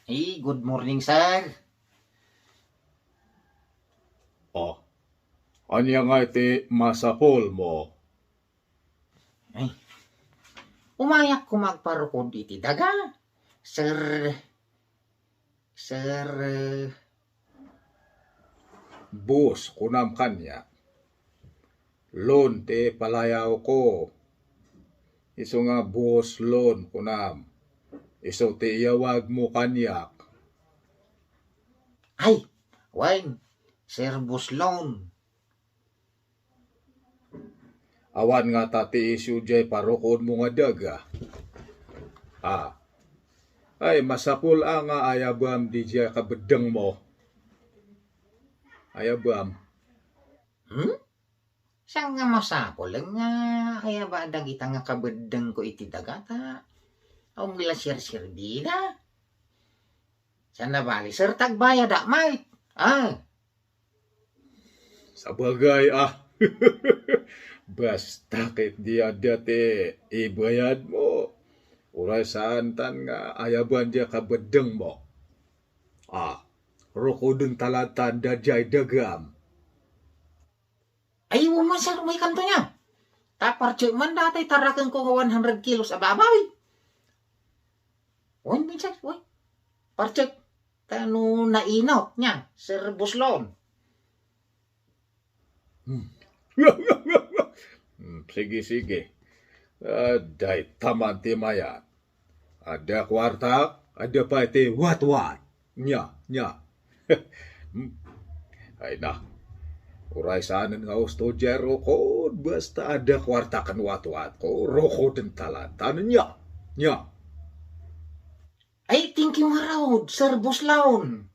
Hey, good morning, sir. Oh, anya nga iti masapol mo. Ay, umayak ko magparukod iti daga. Sir, sir, Bus kunam kanya. Loan te palayaw ko. Iso nga bus loan kunam. Iso te iyawag mo kanyak. ay, wine, sir Buslon. Awan nga tati isu jay parukod mo nga daga. Ay masapol nga ayabam di jay kabedeng mo. Ayabam. Saan nga masapol nga, kaya ba dagita nga kabedeng ko iti dagata? Ang mila sir dina. Saan na bali, sir tagbayad mait. Sabagay Basta kit di ada te ibayad mo. Uray saan tan nga ayaban dia kabedeng mo. Rokodun talatan dajay dagam. Ay, man, sir, may kanto niya. Taparche man dati tarakan ko nga 100 kilos ababaw. Uy, minsan, uy. Parche, tano nainaw niya, sir Buslon. Sige. Day taman ti mayan. Ada kwarta, ada pa iti wat-wat. Nya. Ay na. Uray saanan nga usto jero ko. Basta ada kwarta kan wat-wat ko. Roko den talatan. Nya. Ay, thank you nga raw, sir Buslon.